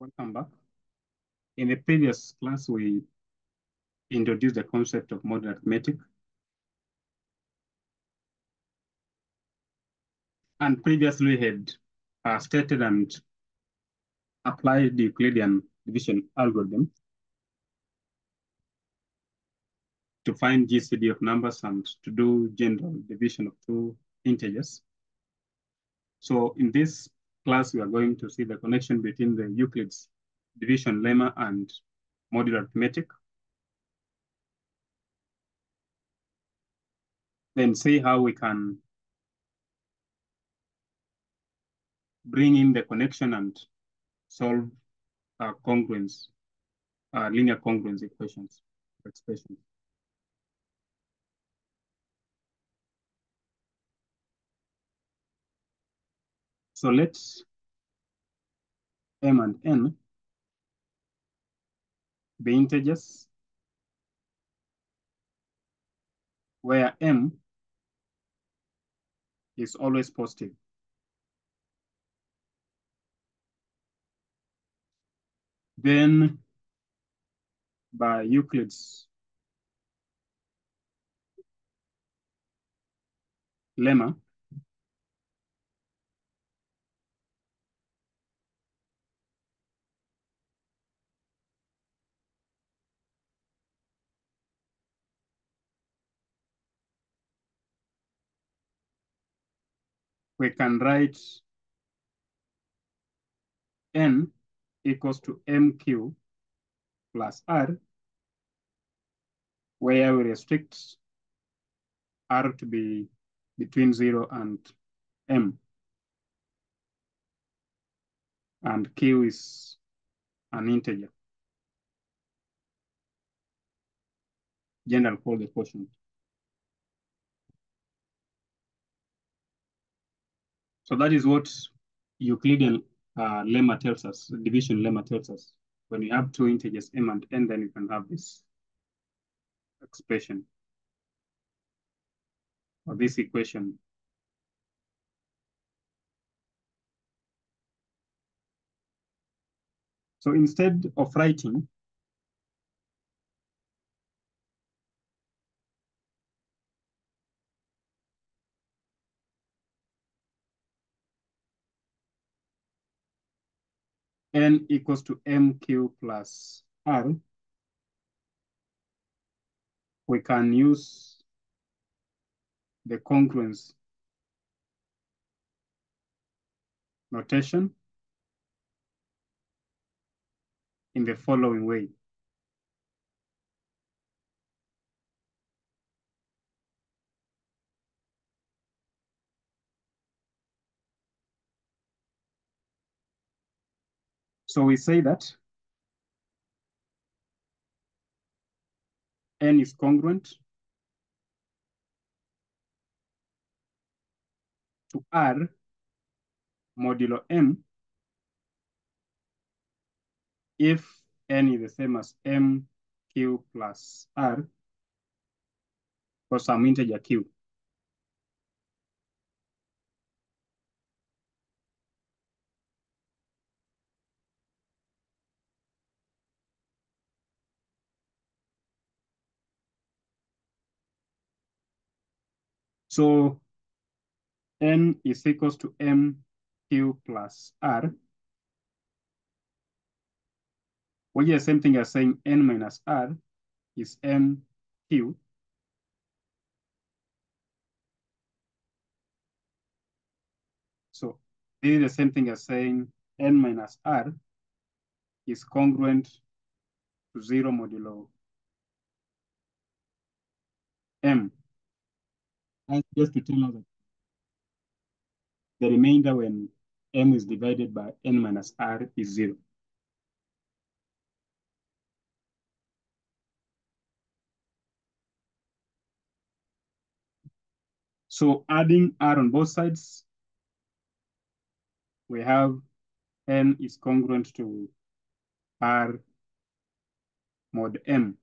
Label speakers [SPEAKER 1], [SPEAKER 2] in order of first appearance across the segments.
[SPEAKER 1] Welcome back. In the previous class, we introduced the concept of modular arithmetic. And previously we had stated and applied the Euclidean division algorithm to find GCD of numbers and to do general division of two integers. So in this class, we are going to see the connection between the Euclid's division lemma and modular arithmetic. Then see how we can bring in the connection and solve congruence, linear congruence equations, expressions. So let's m and n be integers where m is always positive. Then by Euclid's lemma, we can write n equals to mq plus r, where we restrict r to be between 0 and m, and q is an integer, general called the quotient. So that is what Euclidean lemma tells us, division lemma tells us. When you have two integers, m and n, then you can have this expression or this equation. So instead of writing n equals to mq plus r, we can use the congruence notation in the following way. So we say that n is congruent to r modulo m if n is the same as mq plus r for some integer q. So n is equals to mq plus r, which is the same thing as saying n minus r is mq. So this is the same thing as saying n minus r is congruent to 0 modulo m. That's just to tell us that the remainder when m is divided by n minus r is 0. So adding r on both sides, we have n is congruent to r mod m.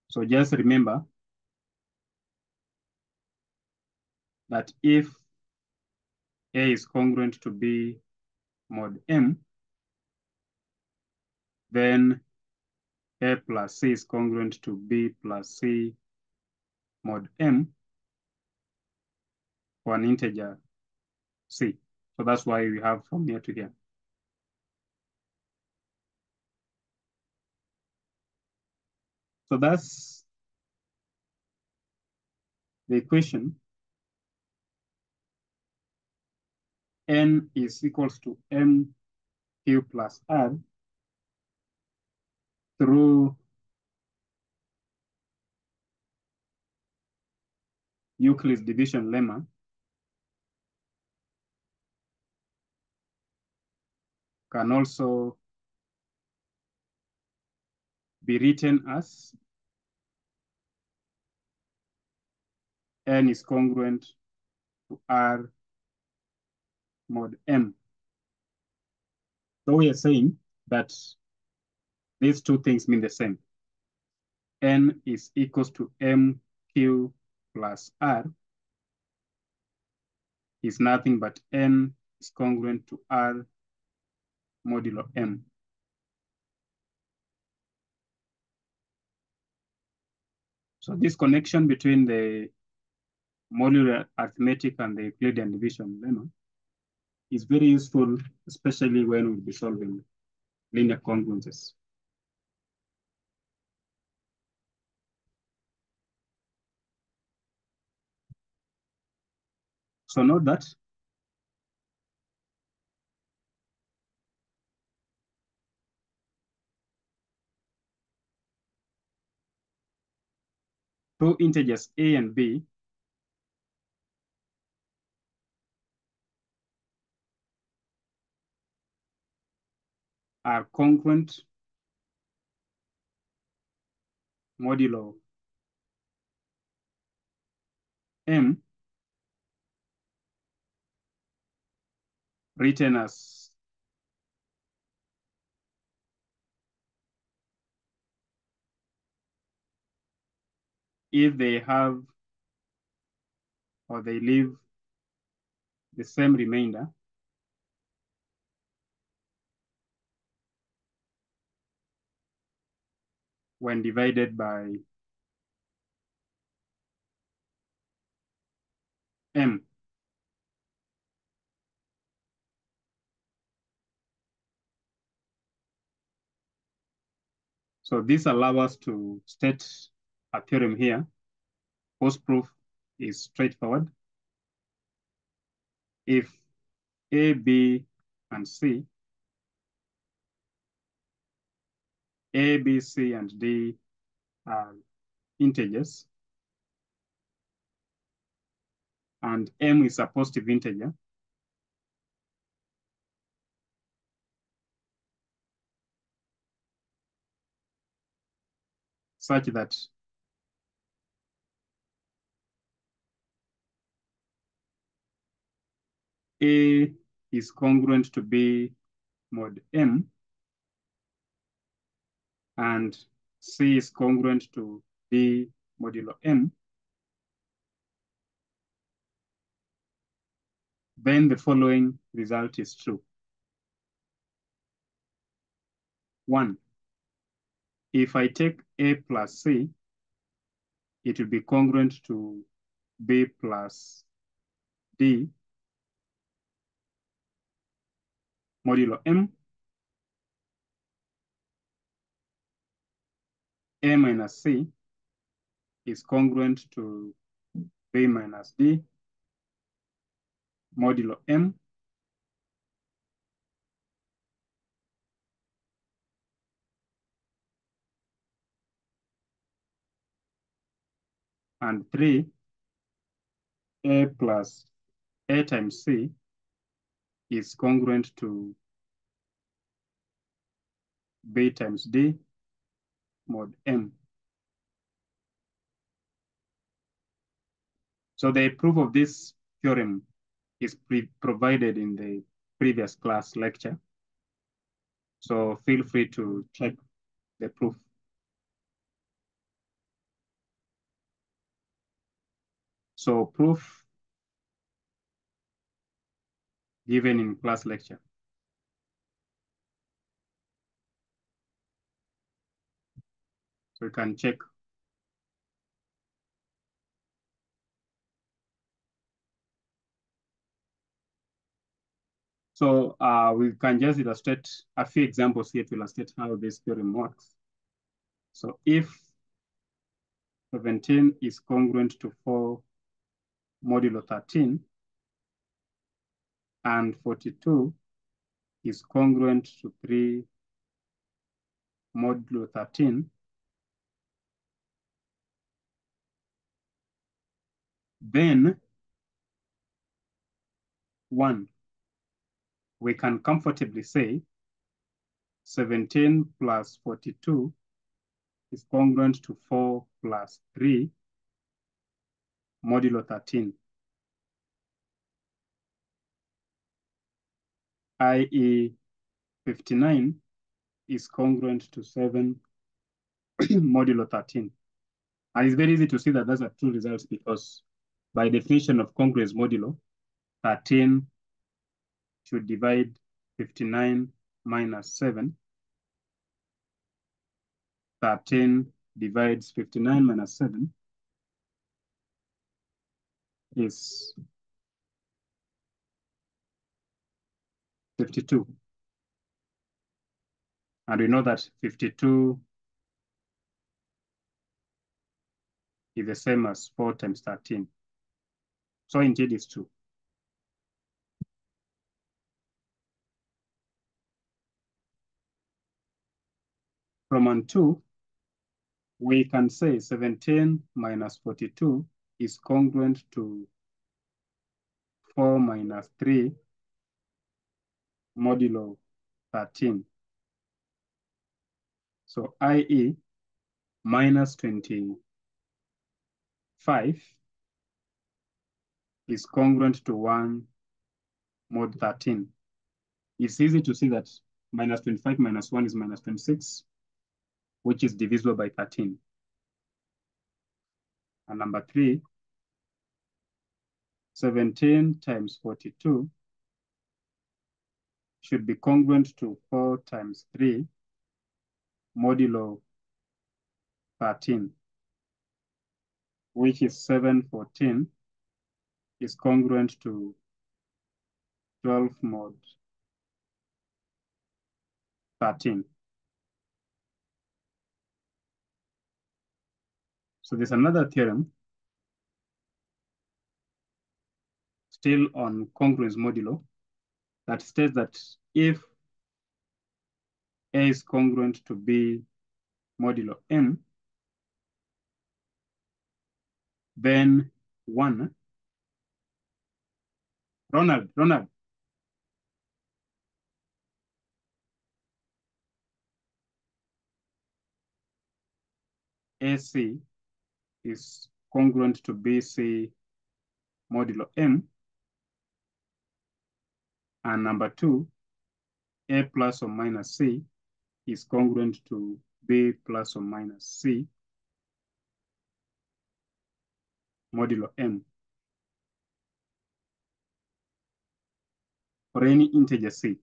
[SPEAKER 1] So just remember that if A is congruent to B mod M, then A plus C is congruent to B plus C mod M for an integer C. So that's why we have from here to here. So that's the equation. N is equals to MQ plus R through Euclid's division lemma can also be written as N is congruent to R mod M. So we are saying that these two things mean the same. N is equals to MQ plus R is nothing but N is congruent to R modulo M. So this connection between the modular arithmetic and the Euclidean division lemma is very useful, especially when we'll be solving linear congruences. So note that two integers A and B are congruent modulo M written as if they have or they leave the same remainder when divided by M. So this allows us to state a theorem here. Post proof is straightforward. If A, B, and C, A, B, C, and D are integers, and M is a positive integer, such that A is congruent to B mod M, and C is congruent to D modulo M, then the following result is true. 1, if I take A plus C, it will be congruent to B plus D modulo M. A minus C is congruent to B minus D modulo M. And 3, A plus A times C is congruent to B times D mod M. So the proof of this theorem is provided in the previous class lecture. So feel free to check the proof. So proof given in class lecture. So you can check. So we can just illustrate a few examples here to illustrate how this theorem works. So if 17 is congruent to 4 modulo 13, and 42 is congruent to 3 modulo 13, then 1, we can comfortably say 17 plus 42 is congruent to 4 plus 3 modulo 13, i.e. 59 is congruent to 7 modulo 13. And it's very easy to see that that's a true result because by definition of congruence modulo, 13 should divide 59 minus 7. 13 divides 59 minus 7 is 52. And we know that 52 is the same as 4 times 13. So indeed it's true. From 2, we can say 17 minus 42 is congruent to 4 minus 3 modulo 13. So i.e. minus 25 is congruent to 1 mod 13. It's easy to see that minus 25 minus 1 is minus 26, which is divisible by 13. And number 3, 17 times 42 should be congruent to 4 times 3 modulo 13, which is 714 is congruent to 12 mod 13. So there's another theorem still on congruence modulo that states that if A is congruent to B modulo M, then 1, Ronald, AC is congruent to BC modulo M, and number 2, A plus or minus C is congruent to B plus or minus C modulo M for any integer C.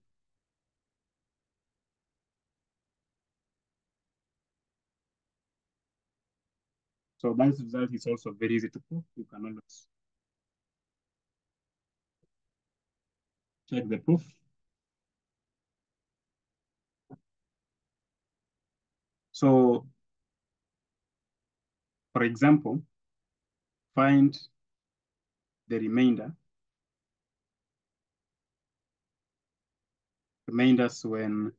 [SPEAKER 1] So that result is also very easy to prove. You can always check the proof. So, for example, find the remainders when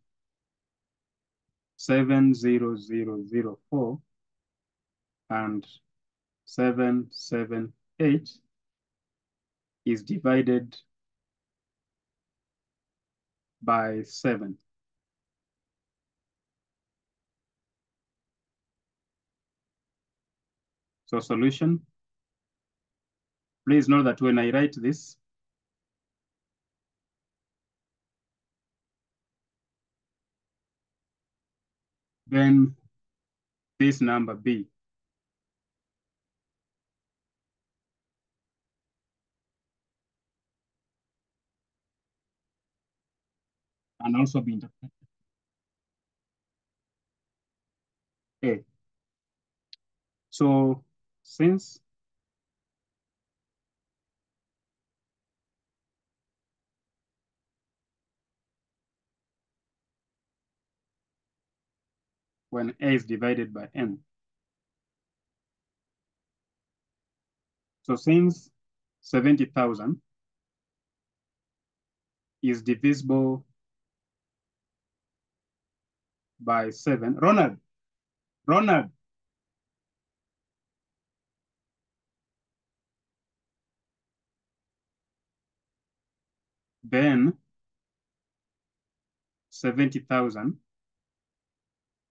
[SPEAKER 1] 70004 and 778 is divided by 7. So solution, please know that when I write this, then this number B and also be interpreted A. So since when A is divided by N, so since 70,000 is divisible by 7, Ronald, then 70,000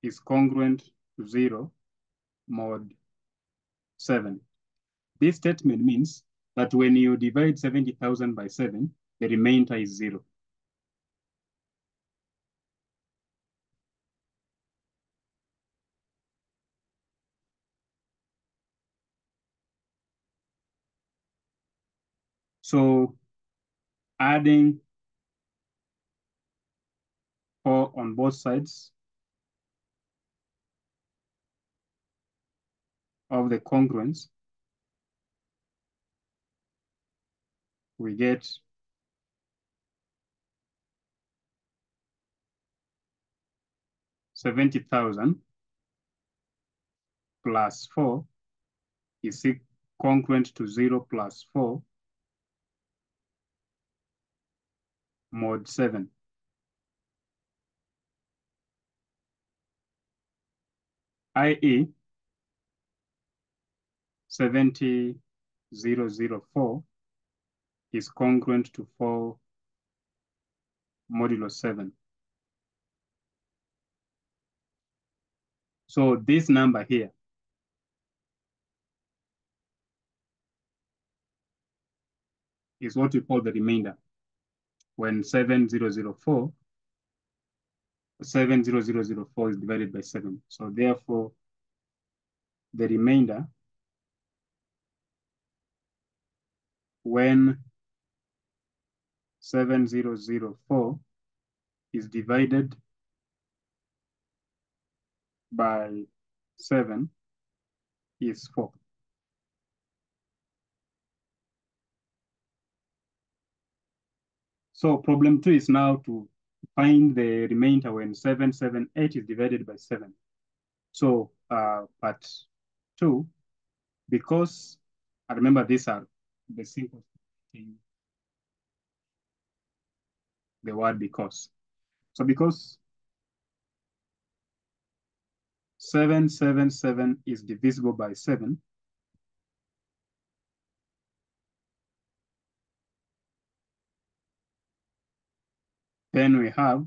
[SPEAKER 1] is congruent to 0 mod 7. This statement means that when you divide 70,000 by 7, the remainder is 0. So adding 4 on both sides of the congruence, we get 70,000 plus 4 is congruent to 0 plus 4 mod 7. i.e. 70,004 is congruent to 4 modulo 7. So this number here is what we call the remainder. When 70,004 is divided by 7. So therefore, the remainder when 7004 is divided by 7 is 4. So problem 2 is now to find the remainder when 778 is divided by 7. So part 2, because I remember these are the simple thing, the word because. So because 777 is divisible by 7, then we have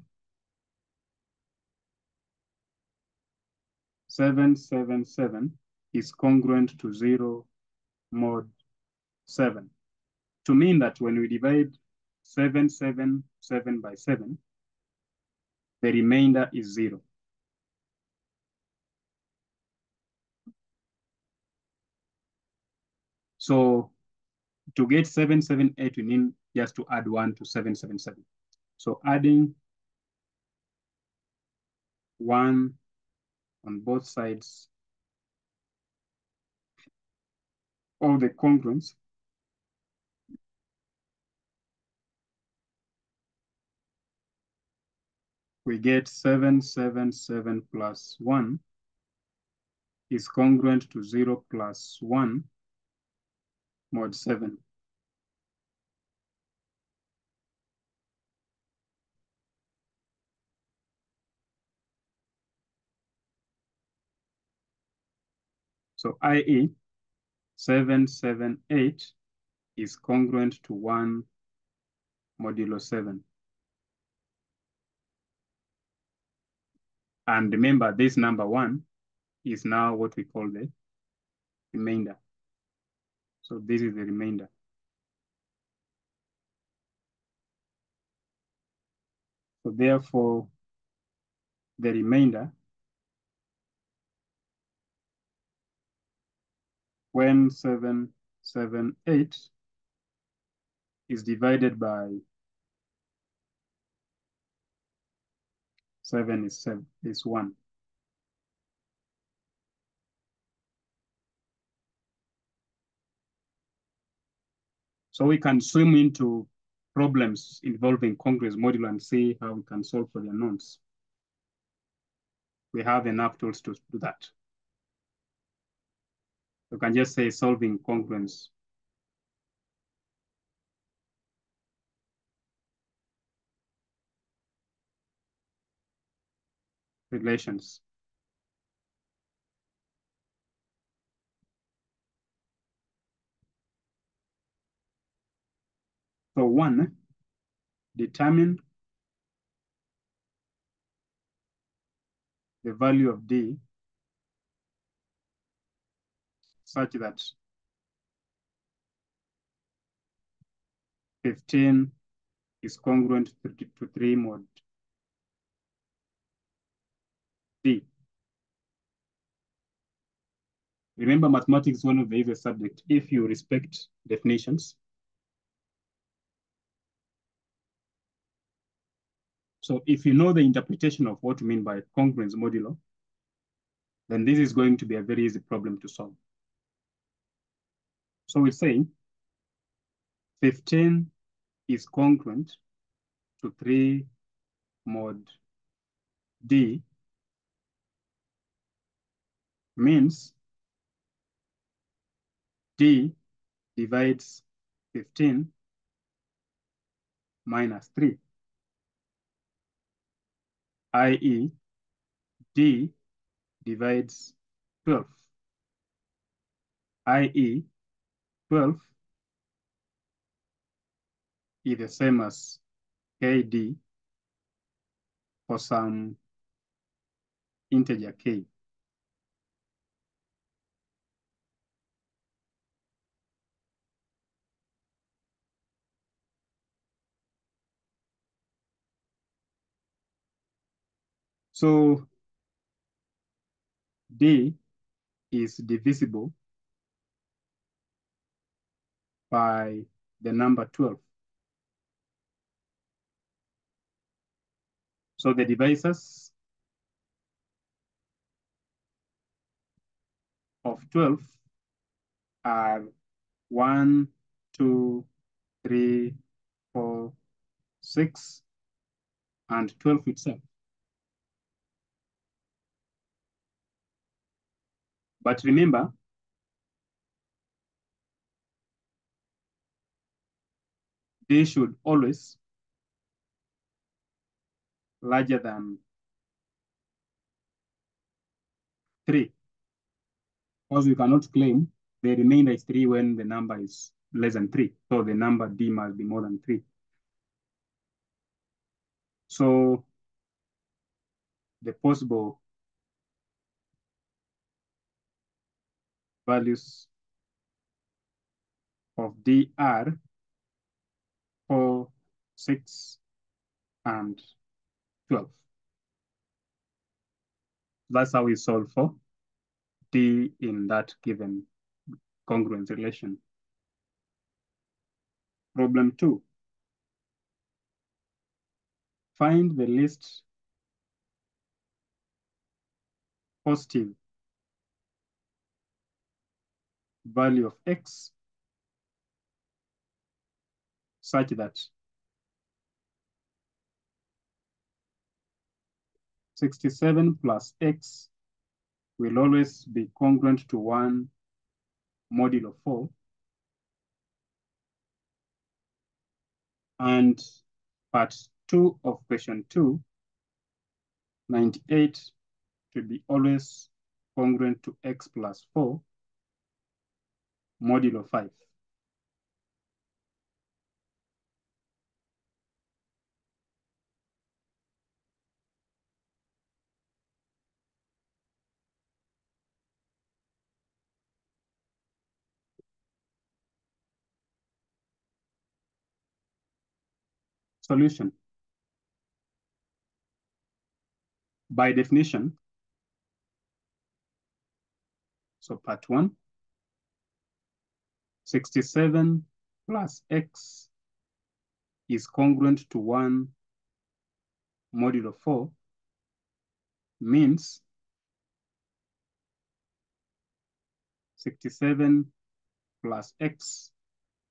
[SPEAKER 1] 777 is congruent to 0 mod 7. To mean that when we divide 777 by 7, the remainder is 0. So to get 778, we need just to add 1 to 777. So adding 1 on both sides of the congruence, we get 777 plus 1 is congruent to 0 plus 1 mod 7. So i.e. 778 is congruent to 1 modulo 7. And remember, this number 1 is now what we call the remainder. So this is the remainder. So therefore, the remainder, when 778 is divided by 7 is 1. So we can swim into problems involving congruence modular and see how we can solve for the unknowns. We have enough tools to do that. You can just say solving congruence relations. So 1, determine the value of D such that 15 is congruent to 3 mod D. Remember, mathematics is one of the easiest subjects if you respect definitions. So if you know the interpretation of what we mean by congruence modulo, then this is going to be a very easy problem to solve. So we're saying 15 is congruent to 3 mod D means D divides 15 minus 3, i.e. D divides 12, i.e. 12 is the same as KD for some integer K. So D is divisible by the number 12. So the divisors of 12 are 1, 2, 3, 4, 6, and 12 itself. But remember, D should always larger than 3. Because you cannot claim the remainder is 3 when the number is less than 3. So the number D must be more than 3. So the possible values of D are 4, 6, and 12. That's how we solve for D in that given congruence relation. Problem 2. Find the least positive value of X such that 67 plus X will always be congruent to 1 modulo 4. And part 2 of question 2, 98 should be always congruent to X plus 4 modulo 5. Solution. By definition, so part 1, 67 plus X is congruent to 1 modulo 4 means 67 plus x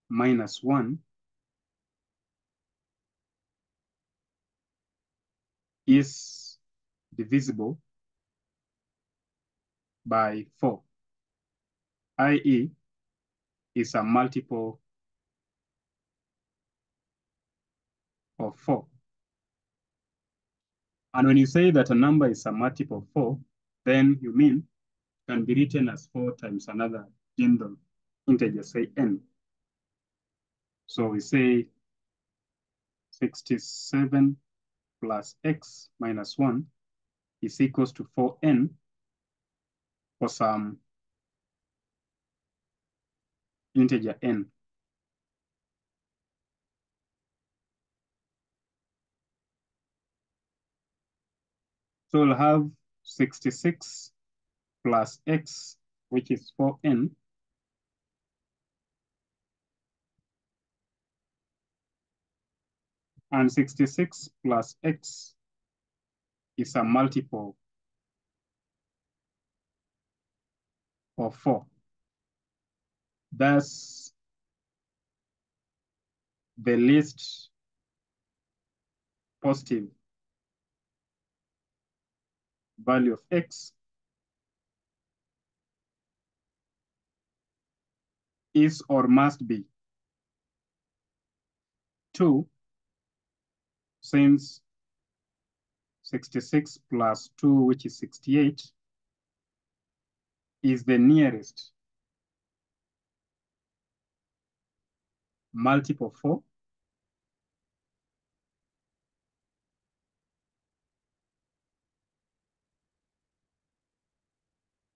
[SPEAKER 1] minus 1 is divisible by 4, i.e. is a multiple of 4. And when you say that a number is a multiple of 4, then you mean it can be written as 4 times another general integer, say n. So we say 67 plus x minus 1 is equals to 4n for some integer n. So we'll have 66 plus x, which is 4n, and 66 plus x is a multiple of 4. Thus, the least positive value of x is or must be 2, since 66 plus 2, which is 68, is the nearest multiple of 4,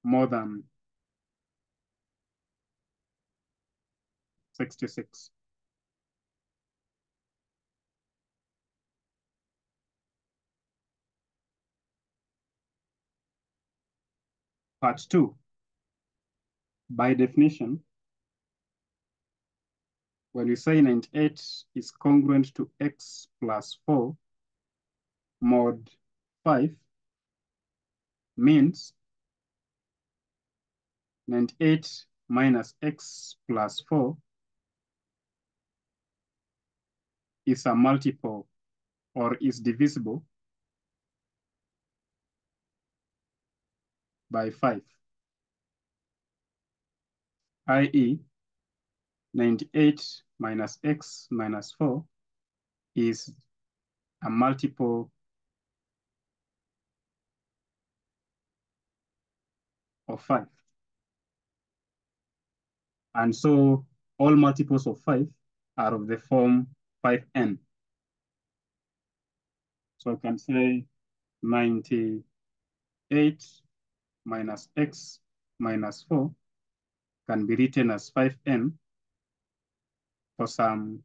[SPEAKER 1] more than 66. Part 2. By definition, when we say 98 is congruent to x plus 4 mod 5, means 98 minus x plus 4 is a multiple or is divisible by 5, i.e. 98 minus x minus 4 is a multiple of 5. And so all multiples of 5 are of the form 5n. So I can say 98 minus x minus 4 can be written as 5n for some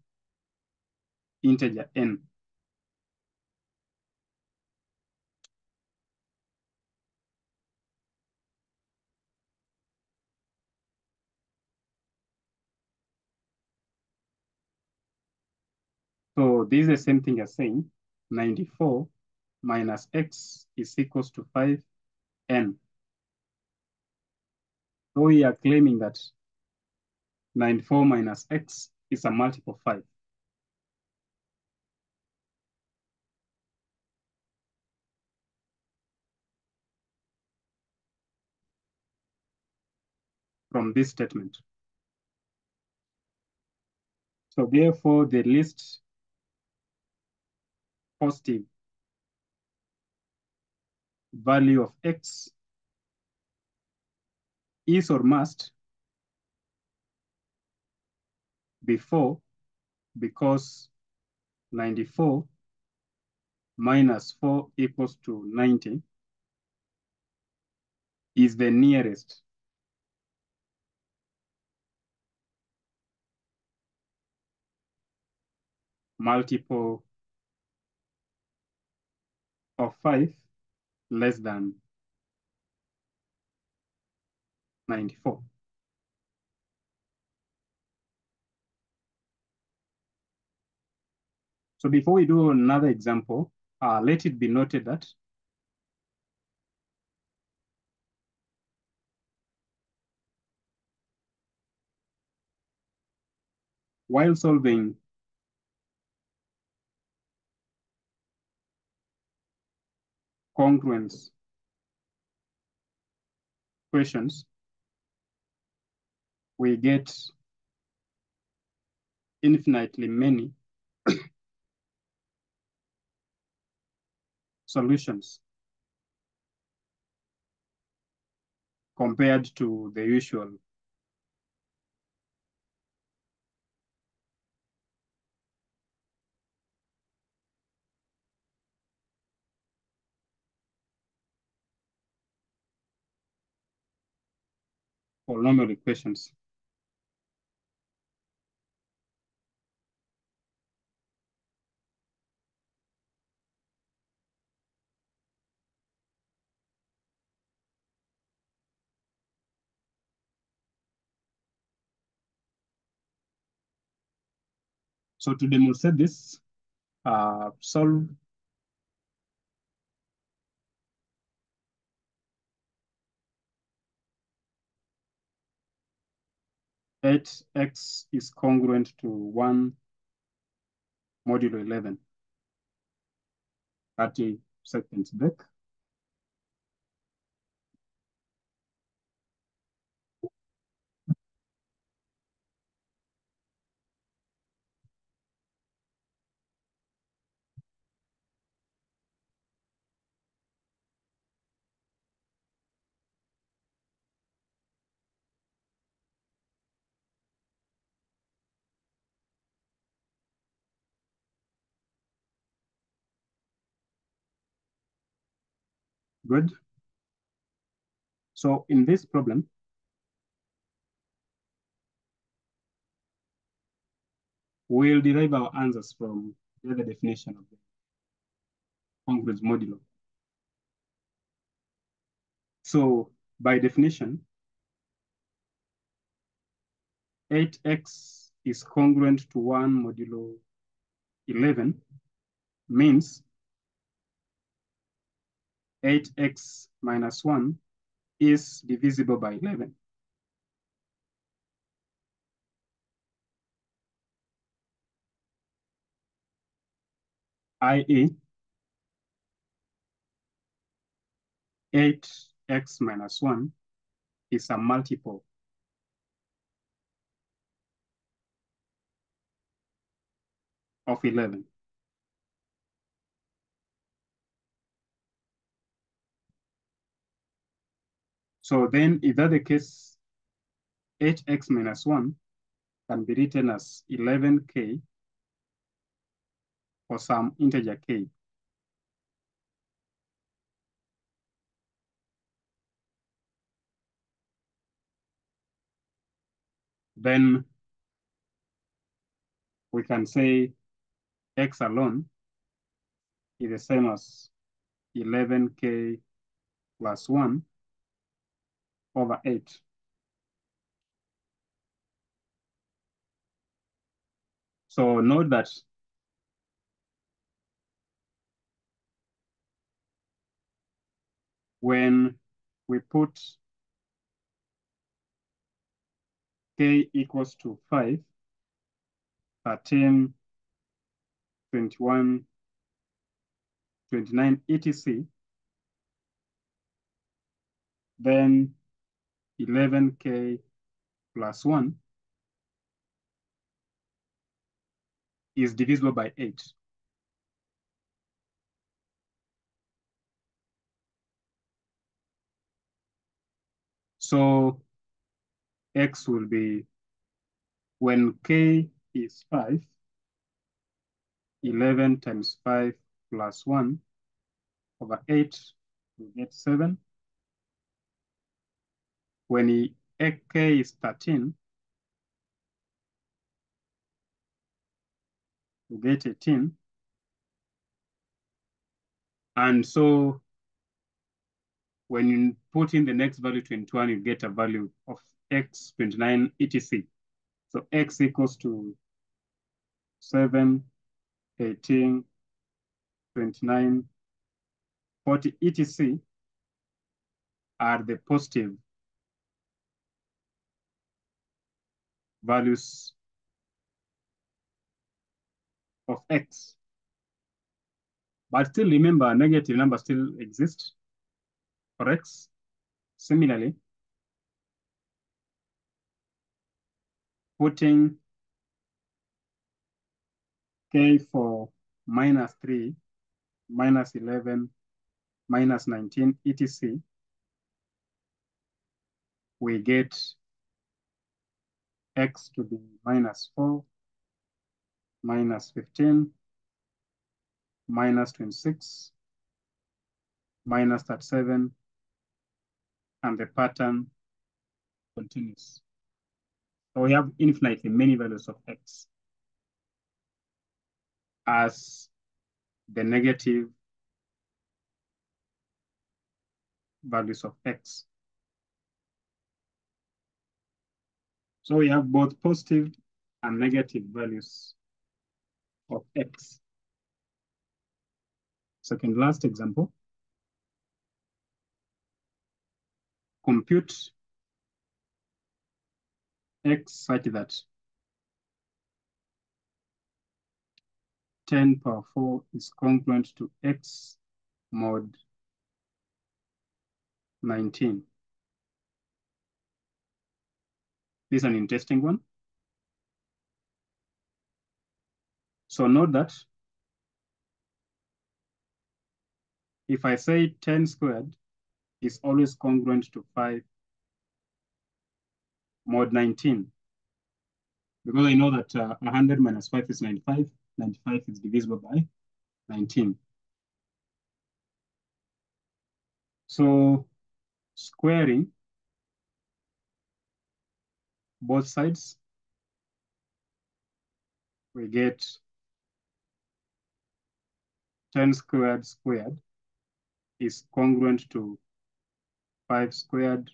[SPEAKER 1] integer n. So this is the same thing as saying 94 minus x is equals to 5n. So we are claiming that 94 minus x is a multiple of 5. From this statement. So therefore, the least positive value of x is or must be 4, because 94 minus 4 equals to 90 is the nearest multiple of 5 less than 94. So before we do another example, let it be noted that while solving congruence questions, we get infinitely many solutions compared to the usual polynomial equations. So to demonstrate this, solve eight x is congruent to 1 modulo 11. 30 seconds back. Good. So in this problem, we'll derive our answers from the other definition of the congruence modulo. So by definition, 8x is congruent to 1 modulo 11 means 8x minus 1 is divisible by 11. i.e., 8x minus 1 is a multiple of 11. So then, if that's the case, 8x minus 1 can be written as 11k for some integer k. Then we can say x alone is the same as 11k plus 1 over 8. So note that when we put k equals to 5, 13, 21, 29, etc., then 11k plus 1 is divisible by 8. So x will be, when k is 5, 11 times 5 plus 1 over 8, we get 7. When k is 13, we get 18. And so when you put in the next value 21, you get a value of x 29 etc. So x equals to 7, 18, 29, 40 etc. are the positive values of x. But still remember, negative numbers still exist for x. Similarly, putting k for -3, -11, -19, etc., we get x to be -4, -15, -26, -37, and the pattern continues. So we have infinitely many values of x as the negative values of x. So we have both positive and negative values of x. Second last example. Compute x such that 10 power 4 is congruent to x mod 19. This is an interesting one. So note that if I say 10 squared is always congruent to 5 mod 19, because I know that 100 minus 5 is 95. 95 is divisible by 19. So squaring both sides, we get 10 squared squared is congruent to 5 squared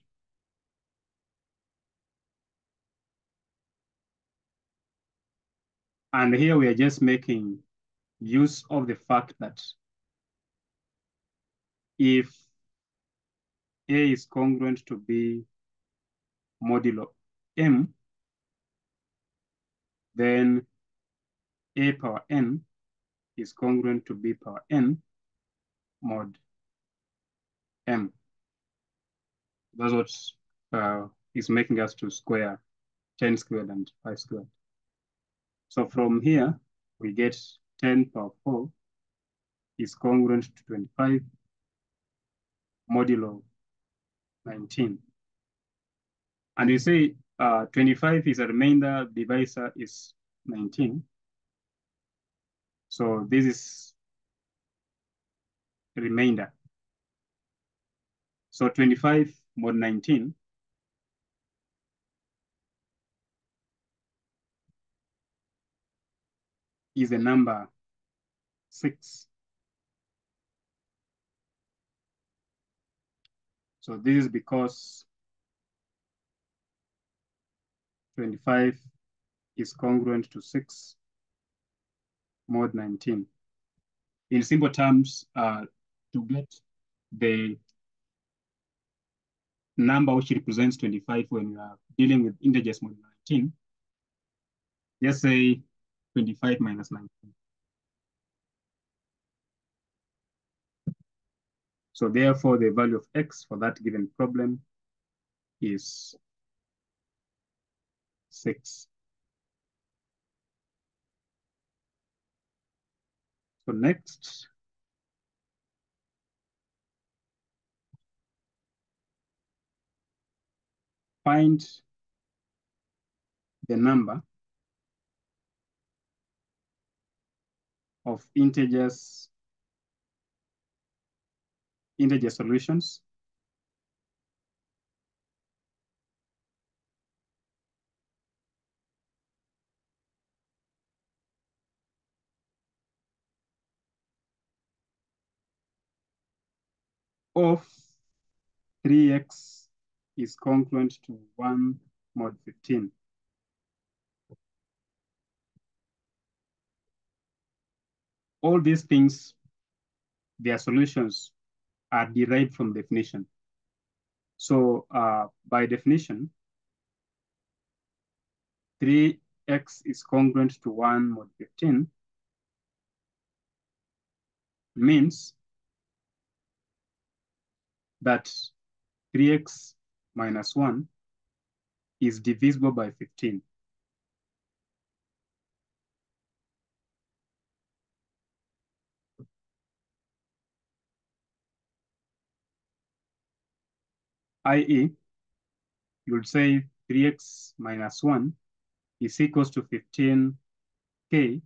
[SPEAKER 1] and here we are just making use of the fact that if A is congruent to B modulo M, then A power N is congruent to B power N mod M. That's what is making us to square 10 squared and 5 squared. So from here, we get 10 power 4 is congruent to 25 modulo 19. And you say 25 is a remainder, divisor is 19. So this is remainder. So 25 mod 19 is the number 6. So this is because 25 is congruent to 6 mod 19. In simple terms, to get the number which represents 25 when you are dealing with integers mod 19, just say 25 minus 19. So therefore, the value of x for that given problem is 6. So next, find the number of integer solutions of 3x is congruent to 1 mod 15. All these things, their solutions are derived from definition. So by definition, 3x is congruent to 1 mod 15 means that 3x minus 1 is divisible by 15. I.e., you'll say 3x minus 1 is equals to 15k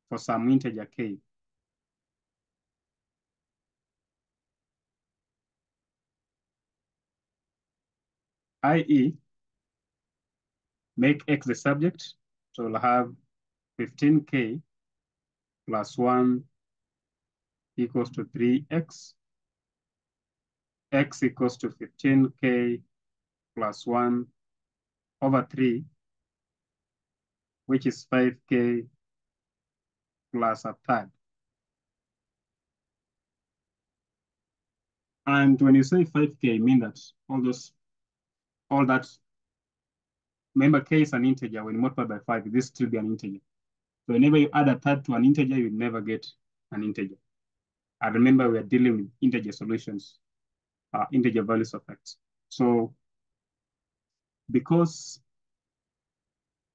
[SPEAKER 1] for some integer k. I.e., make x the subject, so we'll have 15k plus 1 equals to 3x, x equals to 15k plus 1 over 3, which is 5k plus a third. And when you say 5k, mean that all that, remember k is an integer. When you multiply by 5, this still be an integer. So whenever you add a third to an integer, you never get an integer. And remember, we are dealing with integer solutions, integer values of x. So because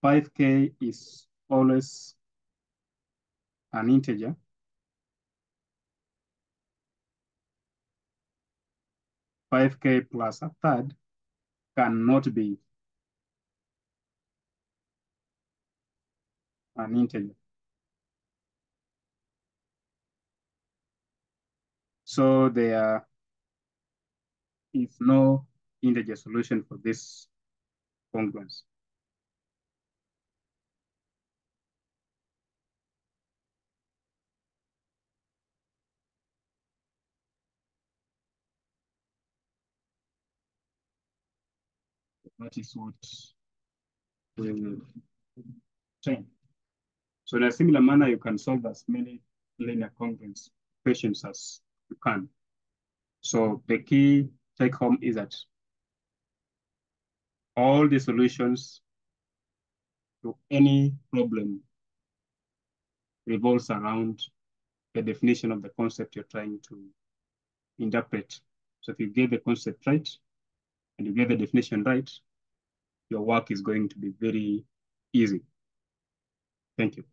[SPEAKER 1] 5k is always an integer, five k plus a third cannot be an integer. So there is no integer solution for this congruence. That is what we will train. So in a similar manner, you can solve as many linear congruence equations as you can. So the key take home is that all the solutions to any problem revolves around the definition of the concept you're trying to interpret. So if you get the concept right and you get the definition right, your work is going to be very easy. Thank you.